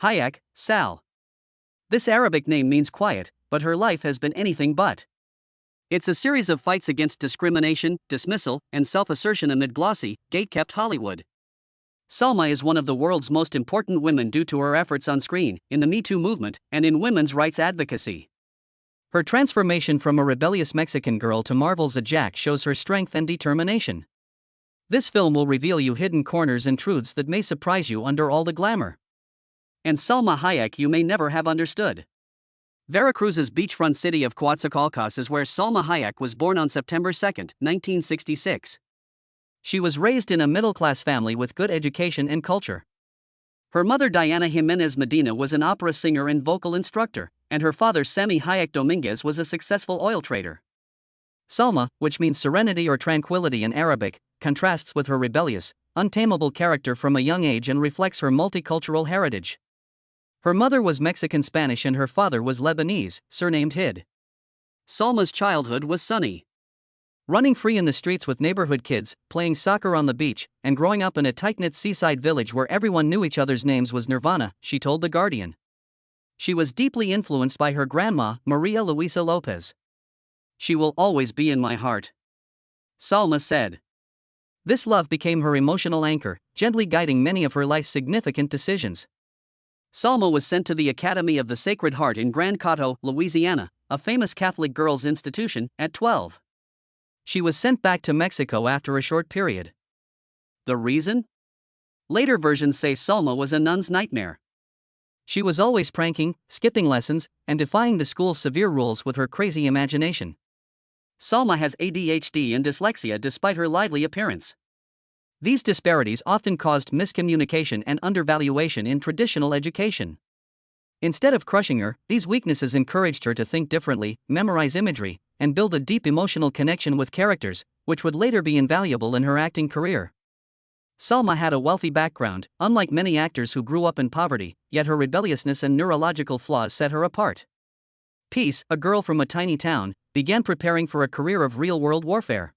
Hayek, Sal. This Arabic name means quiet, but her life has been anything but. It's a series of fights against discrimination, dismissal, and self-assertion amid glossy, gate-kept Hollywood. Salma is one of the world's most important women due to her efforts on screen, in the Me Too movement, and in women's rights advocacy. Her transformation from a rebellious Mexican girl to Marvel's a Jack shows her strength and determination. This film will reveal you hidden corners and truths that may surprise you under all the glamour. And Salma Hayek you may never have understood. Veracruz's beachfront city of Coatzacoalcos is where Salma Hayek was born on September 2, 1966. She was raised in a middle-class family with good education and culture. Her mother Diana Jimenez Medina was an opera singer and vocal instructor, and her father Sammy Hayek Dominguez was a successful oil trader. Salma, which means serenity or tranquility in Arabic, contrasts with her rebellious, untamable character from a young age and reflects her multicultural heritage. Her mother was Mexican-Spanish and her father was Lebanese, surnamed Hid. Salma's childhood was sunny. Running free in the streets with neighborhood kids, playing soccer on the beach, and growing up in a tight-knit seaside village where everyone knew each other's names was nirvana, she told The Guardian. She was deeply influenced by her grandma, Maria Luisa Lopez. She will always be in my heart, Salma said. This love became her emotional anchor, gently guiding many of her life's significant decisions. Salma was sent to the Academy of the Sacred Heart in Grand Coteau, Louisiana, a famous Catholic girls' institution, at 12. She was sent back to Mexico after a short period. The reason? Later versions say Salma was a nun's nightmare. She was always pranking, skipping lessons, and defying the school's severe rules with her crazy imagination. Salma has ADHD and dyslexia despite her lively appearance. These disparities often caused miscommunication and undervaluation in traditional education. Instead of crushing her, these weaknesses encouraged her to think differently, memorize imagery, and build a deep emotional connection with characters, which would later be invaluable in her acting career. Salma had a wealthy background, unlike many actors who grew up in poverty, yet her rebelliousness and neurological flaws set her apart. Peace, a girl from a tiny town, began preparing for a career of real-world warfare.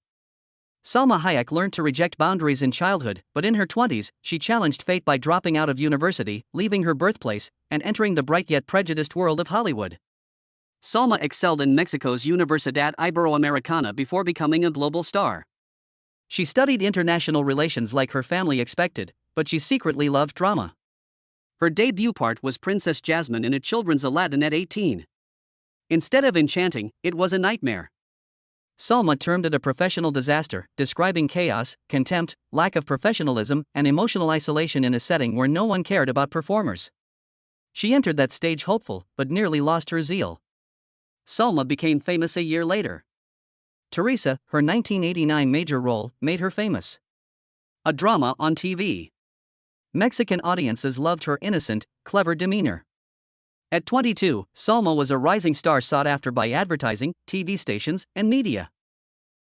Salma Hayek learned to reject boundaries in childhood, but in her 20s, she challenged fate by dropping out of university, leaving her birthplace, and entering the bright yet prejudiced world of Hollywood. Salma excelled in Mexico's Universidad Iberoamericana before becoming a global star. She studied international relations like her family expected, but she secretly loved drama. Her debut part was Princess Jasmine in a children's Aladdin at 18. Instead of enchanting, it was a nightmare. Salma termed it a professional disaster, describing chaos, contempt, lack of professionalism, and emotional isolation in a setting where no one cared about performers. She entered that stage hopeful, but nearly lost her zeal. Salma became famous a year later. Teresa, her 1989 major role, made her famous. A drama on TV. Mexican audiences loved her innocent, clever demeanor. At 22, Salma was a rising star sought after by advertising, TV stations, and media.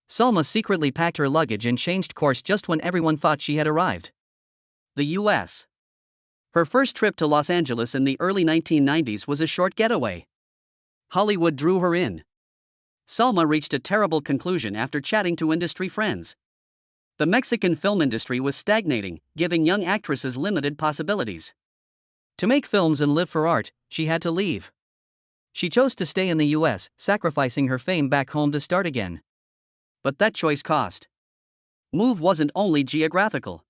Salma secretly packed her luggage and changed course just when everyone thought she had arrived. The U.S. Her first trip to Los Angeles in the early 1990s was a short getaway. Hollywood drew her in. Salma reached a terrible conclusion after chatting to industry friends. The Mexican film industry was stagnating, giving young actresses limited possibilities. To make films and live for art, she had to leave. She chose to stay in the US, sacrificing her fame back home to start again. But that choice cost. Move wasn't only geographical.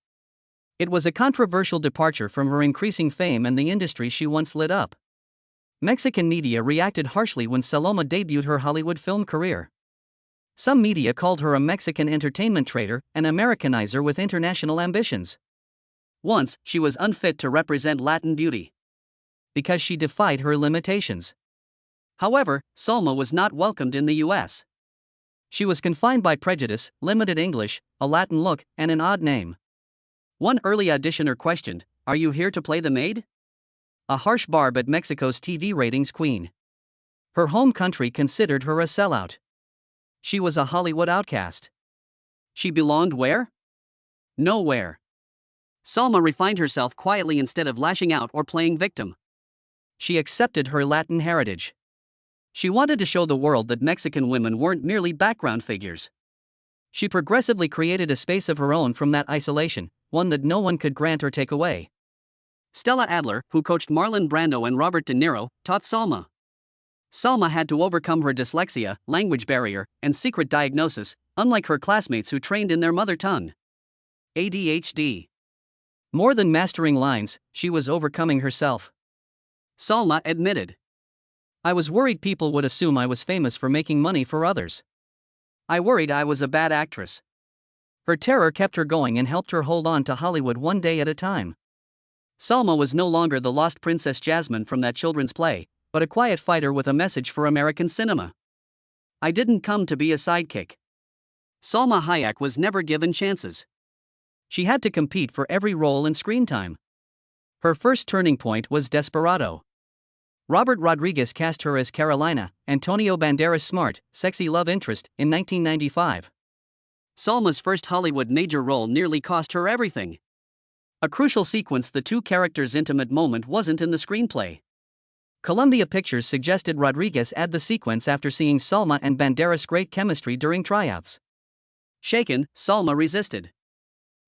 It was a controversial departure from her increasing fame and the industry she once lit up. Mexican media reacted harshly when Salma debuted her Hollywood film career. Some media called her a Mexican entertainment trader, an Americanizer with international ambitions. Once, she was unfit to represent Latin beauty because she defied her limitations. However, Salma was not welcomed in the US. She was confined by prejudice, limited English, a Latin look, and an odd name. One early auditioner questioned, "Are you here to play the maid?" A harsh barb at Mexico's TV ratings queen. Her home country considered her a sellout. She was a Hollywood outcast. She belonged where? Nowhere. Salma refined herself quietly instead of lashing out or playing victim. She accepted her Latin heritage. She wanted to show the world that Mexican women weren't merely background figures. She progressively created a space of her own from that isolation, one that no one could grant or take away. Stella Adler, who coached Marlon Brando and Robert De Niro, taught Salma. Salma had to overcome her dyslexia, language barrier, and secret diagnosis, unlike her classmates who trained in their mother tongue. ADHD. More than mastering lines, she was overcoming herself. Salma admitted. I was worried people would assume I was famous for making money for others. I worried I was a bad actress. Her terror kept her going and helped her hold on to Hollywood one day at a time. Salma was no longer the lost Princess Jasmine from that children's play, but a quiet fighter with a message for American cinema. I didn't come to be a sidekick. Salma Hayek was never given chances. She had to compete for every role and screen time. Her first turning point was Desperado. Robert Rodriguez cast her as Carolina, Antonio Banderas' smart, sexy love interest, in 1995. Salma's first Hollywood major role nearly cost her everything. A crucial sequence, the two characters' intimate moment, wasn't in the screenplay. Columbia Pictures suggested Rodriguez add the sequence after seeing Salma and Banderas' great chemistry during tryouts. Shaken, Salma resisted.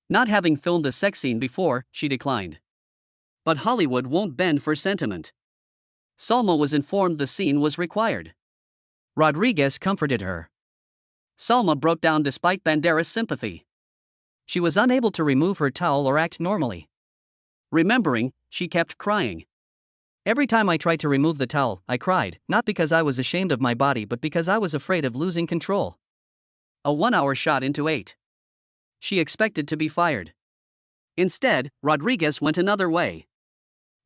Not having filmed a sex scene before, she declined. But Hollywood won't bend for sentiment. Salma was informed the scene was required. Rodriguez comforted her. Salma broke down despite Banderas' sympathy. She was unable to remove her towel or act normally. Remembering, she kept crying. Every time I tried to remove the towel, I cried, not because I was ashamed of my body but because I was afraid of losing control. A 1-hour shot into 8. She expected to be fired. Instead, Rodriguez went another way.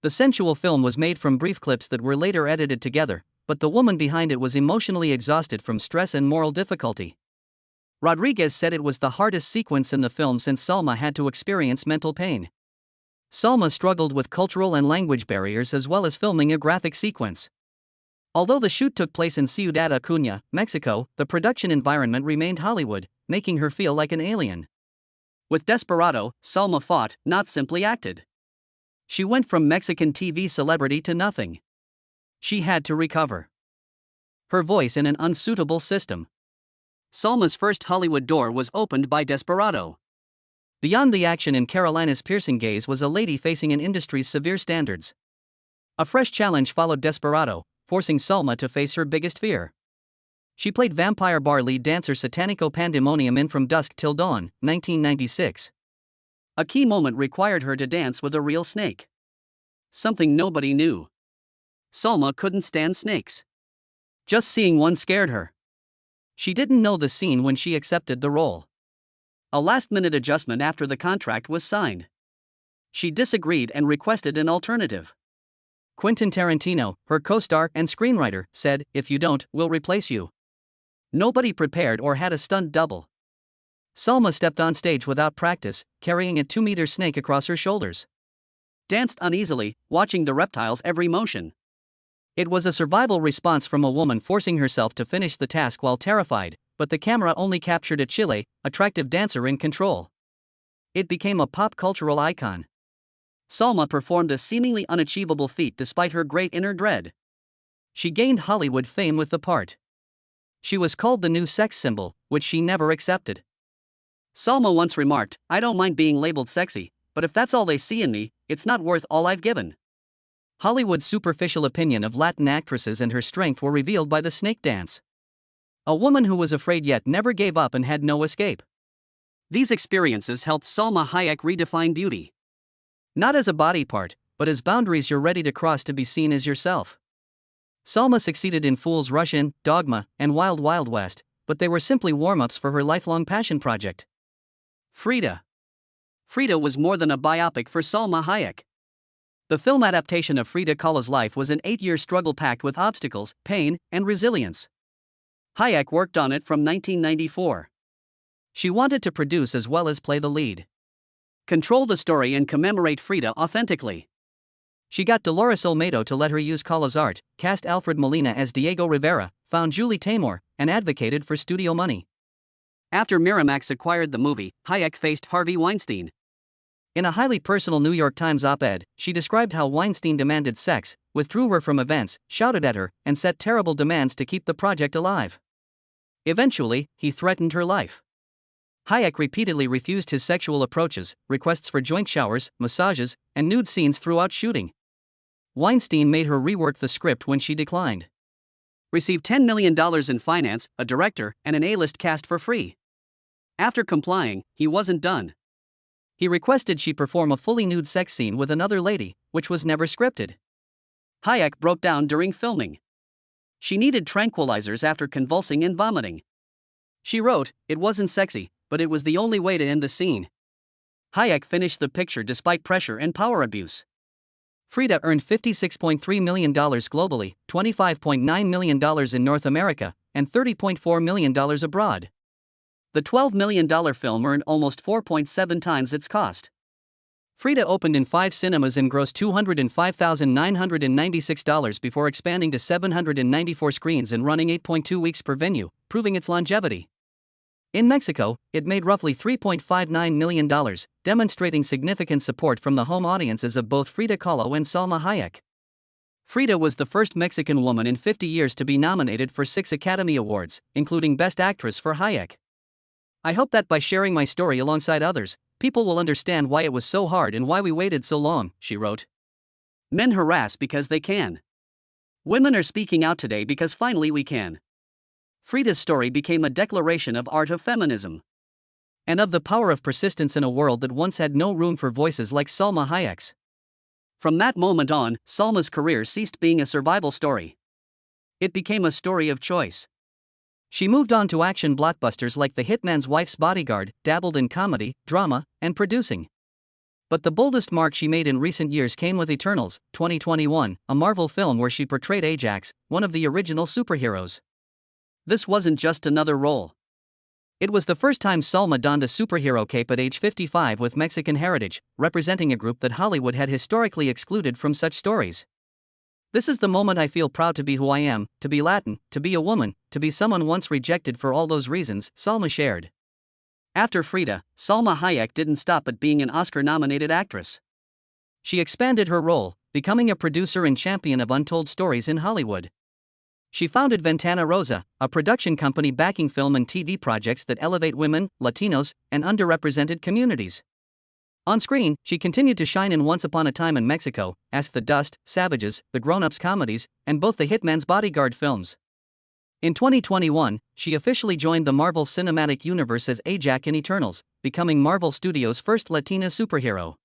The sensual film was made from brief clips that were later edited together, but the woman behind it was emotionally exhausted from stress and moral difficulty. Rodriguez said it was the hardest sequence in the film since Salma had to experience mental pain. Salma struggled with cultural and language barriers as well as filming a graphic sequence. Although the shoot took place in Ciudad Acuña, Mexico, the production environment remained Hollywood, making her feel like an alien. With Desperado, Salma fought, not simply acted. She went from Mexican TV celebrity to nothing. She had to recover her voice in an unsuitable system. Salma's first Hollywood door was opened by Desperado. Beyond the action in Carolina's piercing gaze was a lady facing an industry's severe standards. A fresh challenge followed Desperado, forcing Salma to face her biggest fear. She played vampire bar lead dancer Satanico Pandemonium in From Dusk Till Dawn, 1996. A key moment required her to dance with a real snake. Something nobody knew. Salma couldn't stand snakes. Just seeing one scared her. She didn't know the scene when she accepted the role. A last-minute adjustment after the contract was signed. She disagreed and requested an alternative. Quentin Tarantino, her co-star and screenwriter, said, "If you don't, we'll replace you." Nobody prepared or had a stunt double. Salma stepped on stage without practice, carrying a 2-meter snake across her shoulders. Danced uneasily, watching the reptile's every motion. It was a survival response from a woman forcing herself to finish the task while terrified, but the camera only captured a chilly, attractive dancer in control. It became a pop cultural icon. Salma performed a seemingly unachievable feat despite her great inner dread. She gained Hollywood fame with the part. She was called the new sex symbol, which she never accepted. Salma once remarked, "I don't mind being labeled sexy, but if that's all they see in me, it's not worth all I've given." Hollywood's superficial opinion of Latin actresses and her strength were revealed by the snake dance. A woman who was afraid yet never gave up and had no escape. These experiences helped Salma Hayek redefine beauty. Not as a body part, but as boundaries you're ready to cross to be seen as yourself. Salma succeeded in Fools Rush In, Dogma, and Wild Wild West, but they were simply warm-ups for her lifelong passion project. Frida. Frida was more than a biopic for Salma Hayek. The film adaptation of Frida Kahlo's life was an 8-year struggle packed with obstacles, pain, and resilience. Hayek worked on it from 1994. She wanted to produce as well as play the lead. Control the story and commemorate Frida authentically. She got Dolores Olmedo to let her use Kahlo's art, cast Alfred Molina as Diego Rivera, found Julie Taymor, and advocated for studio money. After Miramax acquired the movie, Hayek faced Harvey Weinstein. In a highly personal New York Times op-ed, she described how Weinstein demanded sex, withdrew her from events, shouted at her, and set terrible demands to keep the project alive. Eventually, he threatened her life. Hayek repeatedly refused his sexual approaches, requests for joint showers, massages, and nude scenes throughout shooting. Weinstein made her rework the script when she declined. Received $10 million in finance, a director, and an A-list cast for free. After complying, he wasn't done. He requested she perform a fully nude sex scene with another lady, which was never scripted. Hayek broke down during filming. She needed tranquilizers after convulsing and vomiting. She wrote, "It wasn't sexy, but it was the only way to end the scene." Hayek finished the picture despite pressure and power abuse. Frida earned $56.3 million globally, $25.9 million in North America, and $30.4 million abroad. The $12 million film earned almost 4.7 times its cost. Frida opened in 5 cinemas and grossed $205,996 before expanding to 794 screens and running 8.2 weeks per venue, proving its longevity. In Mexico, it made roughly $3.59 million, demonstrating significant support from the home audiences of both Frida Kahlo and Salma Hayek. Frida was the first Mexican woman in 50 years to be nominated for 6 Academy Awards, including Best Actress for Hayek. "I hope that by sharing my story alongside others, people will understand why it was so hard and why we waited so long," she wrote. Men harass because they can. Women are speaking out today because finally we can. Frida's story became a declaration of art of feminism. And of the power of persistence in a world that once had no room for voices like Salma Hayek's. From that moment on, Salma's career ceased being a survival story. It became a story of choice. She moved on to action blockbusters like The Hitman's Wife's Bodyguard, dabbled in comedy, drama, and producing. But the boldest mark she made in recent years came with Eternals, 2021, a Marvel film where she portrayed Ajax, one of the original superheroes. This wasn't just another role. It was the first time Salma donned a superhero cape at age 55 with Mexican heritage, representing a group that Hollywood had historically excluded from such stories. "This is the moment I feel proud to be who I am, to be Latin, to be a woman, to be someone once rejected for all those reasons," Salma shared. After Frida, Salma Hayek didn't stop at being an Oscar-nominated actress. She expanded her role, becoming a producer and champion of untold stories in Hollywood. She founded Ventana Rosa, a production company backing film and TV projects that elevate women, Latinos, and underrepresented communities. On screen, she continued to shine in Once Upon a Time in Mexico, Ask the Dust, Savages, the Grown-Ups comedies, and both the Hitman's Bodyguard films. In 2021, she officially joined the Marvel Cinematic Universe as Ajax in Eternals, becoming Marvel Studios' first Latina superhero.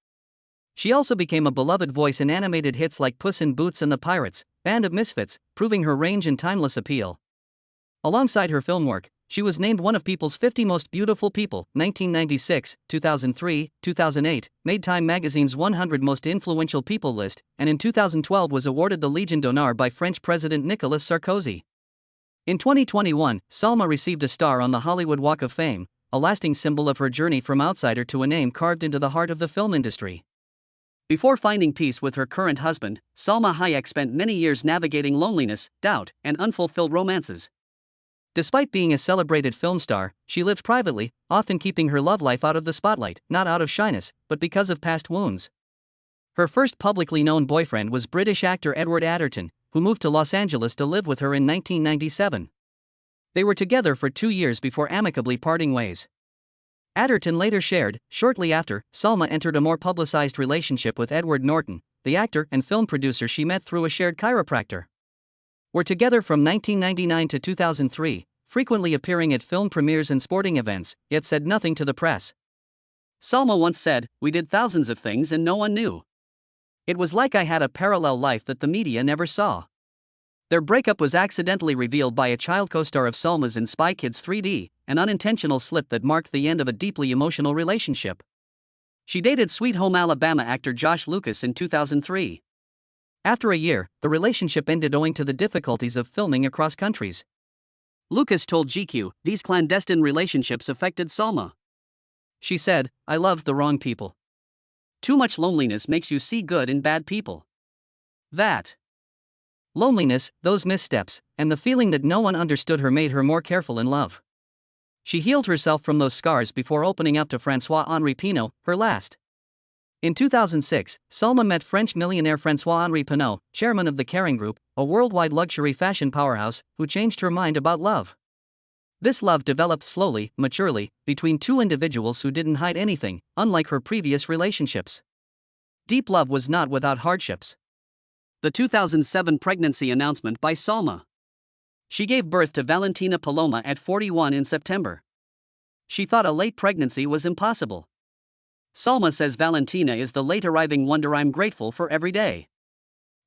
She also became a beloved voice in animated hits like Puss in Boots and the Pirates, Band of Misfits, proving her range and timeless appeal. Alongside her film work, she was named one of People's 50 Most Beautiful People, 1996, 2003, 2008, made Time magazine's 100 Most Influential People list, and in 2012 was awarded the Légion d'honneur by French President Nicolas Sarkozy. In 2021, Salma received a star on the Hollywood Walk of Fame, a lasting symbol of her journey from outsider to a name carved into the heart of the film industry. Before finding peace with her current husband, Salma Hayek spent many years navigating loneliness, doubt, and unfulfilled romances. Despite being a celebrated film star, she lived privately, often keeping her love life out of the spotlight, not out of shyness, but because of past wounds. Her first publicly known boyfriend was British actor Edward Atherton, who moved to Los Angeles to live with her in 1997. They were together for 2 years before amicably parting ways. Atherton later shared, shortly after, Salma entered a more publicized relationship with Edward Norton, the actor and film producer she met through a shared chiropractor. Were together from 1999 to 2003, frequently appearing at film premieres and sporting events, yet said nothing to the press. Salma once said, "We did thousands of things and no one knew. It was like I had a parallel life that the media never saw." Their breakup was accidentally revealed by a child co-star of Salma's in Spy Kids 3D, an unintentional slip that marked the end of a deeply emotional relationship. She dated Sweet Home Alabama actor Josh Lucas in 2003. After a year, the relationship ended owing to the difficulties of filming across countries. Lucas told GQ, "These clandestine relationships affected Salma. She said, I loved the wrong people. Too much loneliness makes you see good in bad people. That loneliness, those missteps, and the feeling that no one understood her made her more careful in love. She healed herself from those scars before opening up to François-Henri Pinault, her last." In 2006, Salma met French millionaire François-Henri Pinault, chairman of the Kering Group, a worldwide luxury fashion powerhouse, who changed her mind about love. This love developed slowly, maturely, between two individuals who didn't hide anything, unlike her previous relationships. Deep love was not without hardships. The 2007 pregnancy announcement by Salma. She gave birth to Valentina Paloma at 41 in September. She thought a late pregnancy was impossible. Salma says Valentina is the late-arriving wonder I'm grateful for every day.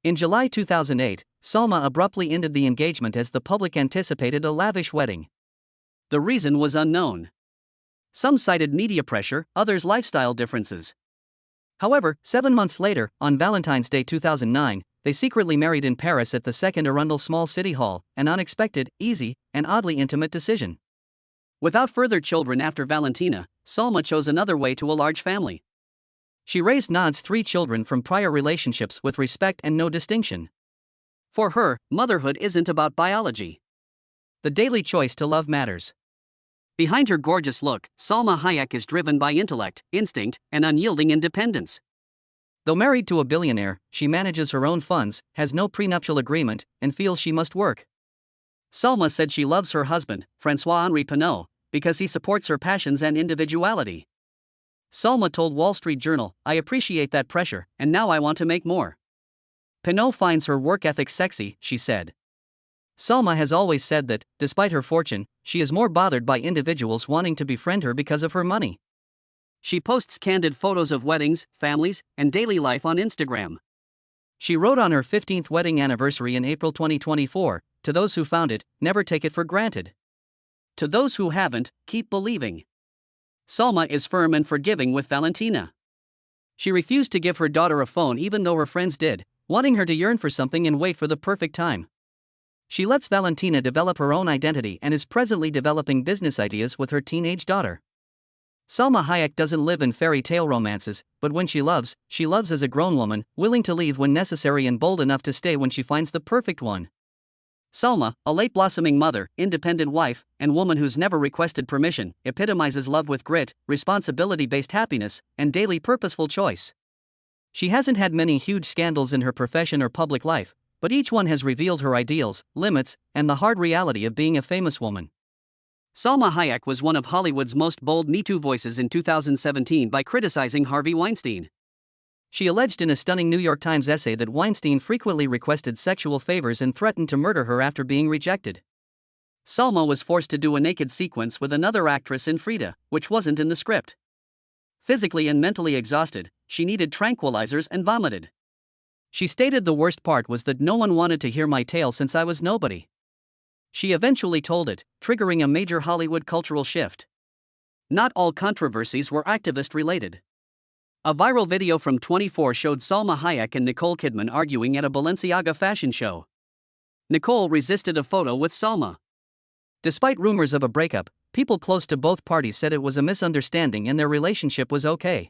In July 2008, Salma abruptly ended the engagement as the public anticipated a lavish wedding. The reason was unknown. Some cited media pressure, others lifestyle differences. However, 7 months later, on Valentine's Day 2009, they secretly married in Paris at the Second Arundel Small City Hall, an unexpected, easy, and oddly intimate decision. Without further children after Valentina, Salma chose another way to a large family. She raised Nad's 3 children from prior relationships with respect and no distinction. For her, motherhood isn't about biology. The daily choice to love matters. Behind her gorgeous look, Salma Hayek is driven by intellect, instinct, and unyielding independence. Though married to a billionaire, she manages her own funds, has no prenuptial agreement, and feels she must work. Salma said she loves her husband, François-Henri Pinault, because he supports her passions and individuality. Salma told Wall Street Journal, "I appreciate that pressure, and now I want to make more." Pinault finds her work ethic sexy, she said. Salma has always said that, despite her fortune, she is more bothered by individuals wanting to befriend her because of her money. She posts candid photos of weddings, families, and daily life on Instagram. She wrote on her 15th wedding anniversary in April 2024, "To those who found it, never take it for granted. To those who haven't, keep believing." Salma is firm and forgiving with Valentina. She refused to give her daughter a phone even though her friends did, wanting her to yearn for something and wait for the perfect time. She lets Valentina develop her own identity and is presently developing business ideas with her teenage daughter. Salma Hayek doesn't live in fairy tale romances, but when she loves as a grown woman, willing to leave when necessary and bold enough to stay when she finds the perfect one. Salma, a late blossoming mother, independent wife, and woman who's never requested permission, epitomizes love with grit, responsibility-based happiness, and daily purposeful choice. She hasn't had many huge scandals in her profession or public life, but each one has revealed her ideals, limits, and the hard reality of being a famous woman. Salma Hayek was one of Hollywood's most bold Me Too voices in 2017 by criticizing Harvey Weinstein. She alleged in a stunning New York Times essay that Weinstein frequently requested sexual favors and threatened to murder her after being rejected. Salma was forced to do a naked sequence with another actress in Frida, which wasn't in the script. Physically and mentally exhausted, she needed tranquilizers and vomited. She stated the worst part was that no one wanted to hear my tale since I was nobody. She eventually told it, triggering a major Hollywood cultural shift. Not all controversies were activist-related. A viral video from 24 showed Salma Hayek and Nicole Kidman arguing at a Balenciaga fashion show. Nicole resisted a photo with Salma. Despite rumors of a breakup, people close to both parties said it was a misunderstanding and their relationship was okay.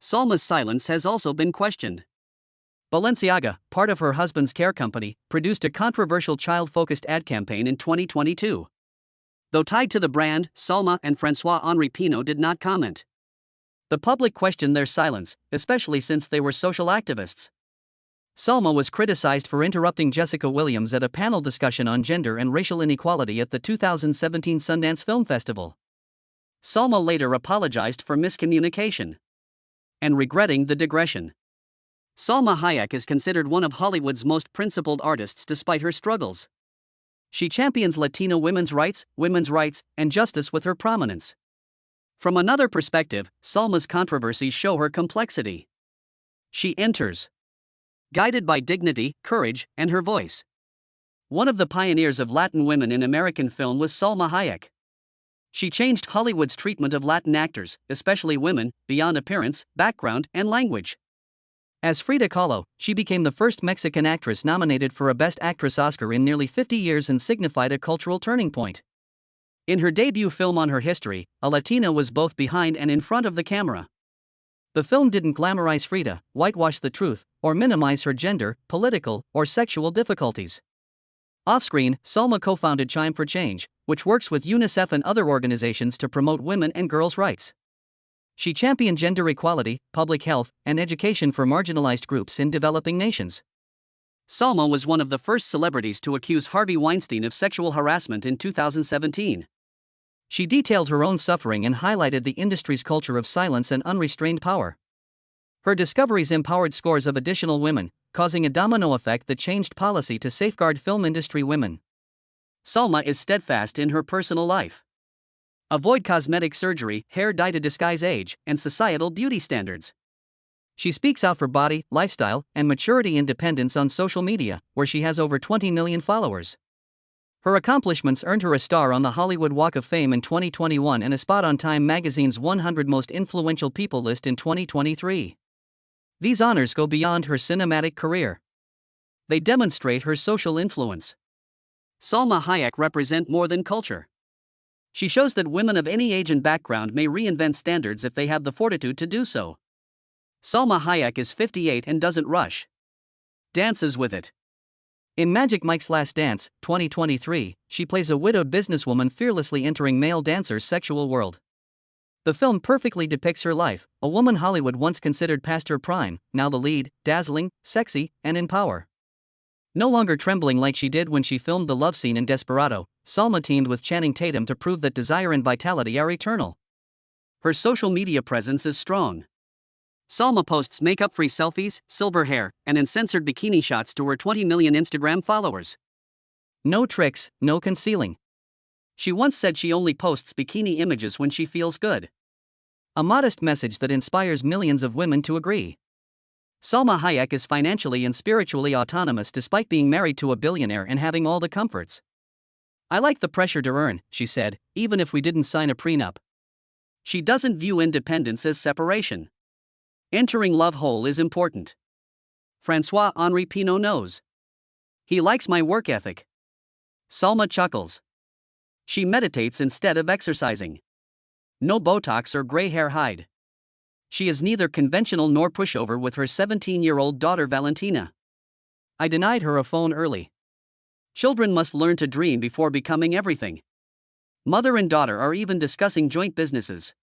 Salma's silence has also been questioned. Balenciaga, part of her husband's care company, produced a controversial child-focused ad campaign in 2022. Though tied to the brand, Salma and François-Henri Pinault did not comment. The public questioned their silence, especially since they were social activists. Salma was criticized for interrupting Jessica Williams at a panel discussion on gender and racial inequality at the 2017 Sundance Film Festival. Salma later apologized for miscommunication and regretting the digression. Salma Hayek is considered one of Hollywood's most principled artists despite her struggles. She champions Latino women's rights, and justice with her prominence. From another perspective, Salma's controversies show her complexity. She enters, guided by dignity, courage, and her voice. One of the pioneers of Latin women in American film was Salma Hayek. She changed Hollywood's treatment of Latin actors, especially women, beyond appearance, background, and language. As Frida Kahlo, she became the first Mexican actress nominated for a Best Actress Oscar in nearly 50 years and signified a cultural turning point. In her debut film on her history, a Latina was both behind and in front of the camera. The film didn't glamorize Frida, whitewash the truth, or minimize her gender, political, or sexual difficulties. Off-screen, Salma co-founded Chime for Change, which works with UNICEF and other organizations to promote women and girls' rights. She championed gender equality, public health, and education for marginalized groups in developing nations. Salma was one of the first celebrities to accuse Harvey Weinstein of sexual harassment in 2017. She detailed her own suffering and highlighted the industry's culture of silence and unrestrained power. Her discoveries empowered scores of additional women, causing a domino effect that changed policy to safeguard film industry women. Salma is steadfast in her personal life. Avoid cosmetic surgery, hair dye to disguise age, and societal beauty standards. She speaks out for body, lifestyle, and maturity independence on social media, where she has over 20 million followers. Her accomplishments earned her a star on the Hollywood Walk of Fame in 2021 and a spot on Time magazine's 100 Most Influential People list in 2023. These honors go beyond her cinematic career. They demonstrate her social influence. Salma Hayek represents more than culture. She shows that women of any age and background may reinvent standards if they have the fortitude to do so. Salma Hayek is 58 and doesn't rush. Dances with it. In Magic Mike's Last Dance, 2023, she plays a widowed businesswoman fearlessly entering male dancers' sexual world. The film perfectly depicts her life, a woman Hollywood once considered past her prime, now the lead, dazzling, sexy, and in power. No longer trembling like she did when she filmed the love scene in Desperado, Salma teamed with Channing Tatum to prove that desire and vitality are eternal. Her social media presence is strong. Salma posts makeup-free selfies, silver hair, and uncensored bikini shots to her 20 million Instagram followers. No tricks, no concealing. She once said she only posts bikini images when she feels good. A modest message that inspires millions of women to agree. Salma Hayek is financially and spiritually autonomous despite being married to a billionaire and having all the comforts. I like the pressure to earn, she said, even if we didn't sign a prenup. She doesn't view independence as separation. Entering love whole is important. Francois-Henri Pinault knows. He likes my work ethic. Salma chuckles. She meditates instead of exercising. No Botox or gray hair hide. She is neither conventional nor pushover with her 17-year-old daughter Valentina. I denied her a phone early. Children must learn to dream before becoming everything. Mother and daughter are even discussing joint businesses.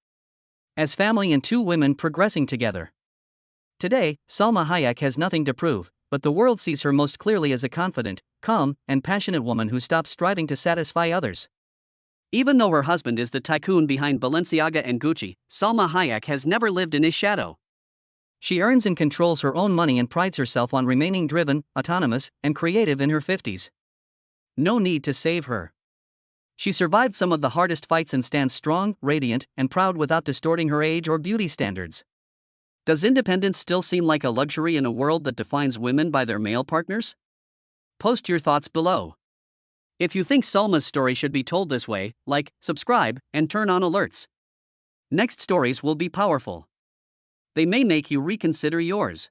As family and two women progressing together. Today, Salma Hayek has nothing to prove, but the world sees her most clearly as a confident, calm, and passionate woman who stops striving to satisfy others. Even though her husband is the tycoon behind Balenciaga and Gucci, Salma Hayek has never lived in his shadow. She earns and controls her own money and prides herself on remaining driven, autonomous, and creative in her 50s. No need to save her. She survived some of the hardest fights and stands strong, radiant, and proud without distorting her age or beauty standards. Does independence still seem like a luxury in a world that defines women by their male partners? Post your thoughts below. If you think Salma's story should be told this way, like, subscribe, and turn on alerts. Next stories will be powerful. They may make you reconsider yours.